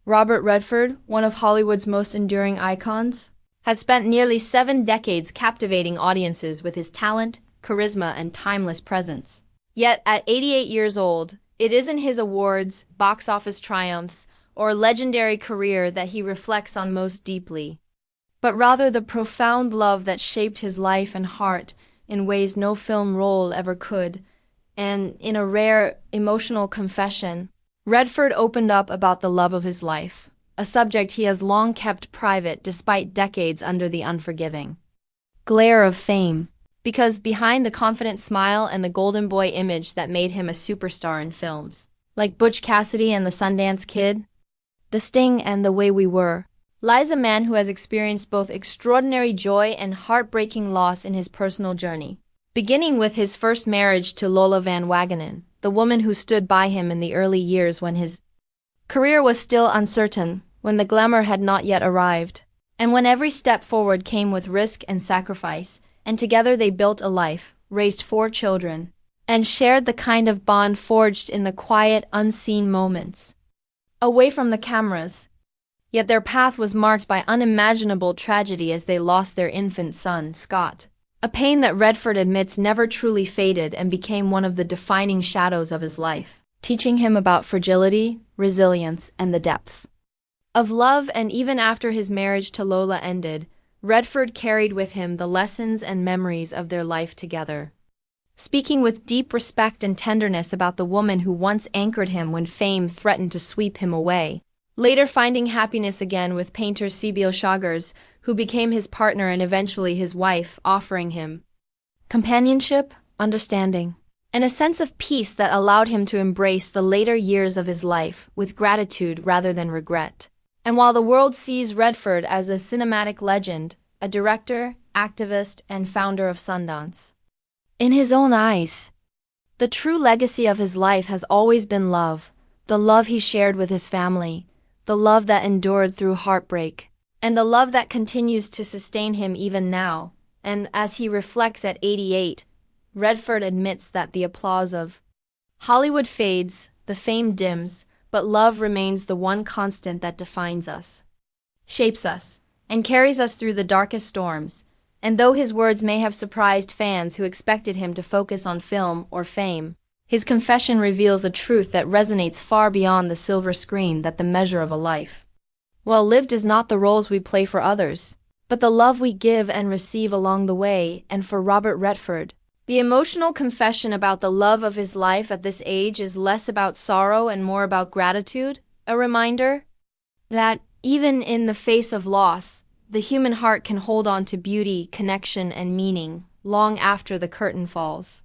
Robert Redford, one of Hollywood's most enduring icons, has spent nearly 7 decades captivating audiences with his talent, charisma, and timeless presence. Yet, at 88 years old, it isn't his awards, box office triumphs, or legendary career that he reflects on most deeply, but rather the profound love that shaped his life and heart in ways no film role ever could. And in a rare, emotional confession, Redford opened up about the love of his life, a subject he has long kept private despite decades under the unforgiving glare of fame. Because behind the confident smile and the golden boy image that made him a superstar in films, like Butch Cassidy and the Sundance Kid, The Sting and The Way We Were, lies a man who has experienced both extraordinary joy and heartbreaking loss in his personal journey. Beginning with his first marriage to Lola Van Wagenen, the woman who stood by him in the early years when his career was still uncertain, when the glamour had not yet arrived, and when every step forward came with risk and sacrifice, and together they built a life, raised 4 children, and shared the kind of bond forged in the quiet, unseen moments, away from the cameras. Yet their path was marked by unimaginable tragedy as they lost their infant son, Scott. A pain that Redford admits never truly faded and became one of the defining shadows of his life, teaching him about fragility, resilience, and the depths of love. And even after his marriage to Lola ended, Redford carried with him the lessons and memories of their life together, speaking with deep respect and tenderness about the woman who once anchored him when fame threatened to sweep him away. Later finding happiness again with painter Sibyl Shagers, who became his partner and eventually his wife, offering him companionship, understanding, and a sense of peace that allowed him to embrace the later years of his life with gratitude rather than regret. And while the world sees Redford as a cinematic legend, a director, activist, and founder of Sundance, in his own eyes, the true legacy of his life has always been love, the love he shared with his family, the love that endured through heartbreak, and the love that continues to sustain him even now. And as he reflects at 88, Redford admits that the applause of Hollywood fades, the fame dims, but love remains the one constant that defines us, shapes us, and carries us through the darkest storms. And though his words may have surprised fans who expected him to focus on film or fame, his confession reveals a truth that resonates far beyond the silver screen: that the measure of a life well lived is not the roles we play for others, but the love we give and receive along the way. And for Robert Redford, the emotional confession about the love of his life at this age is less about sorrow and more about gratitude, a reminder that, even in the face of loss, the human heart can hold on to beauty, connection, and meaning long after the curtain falls.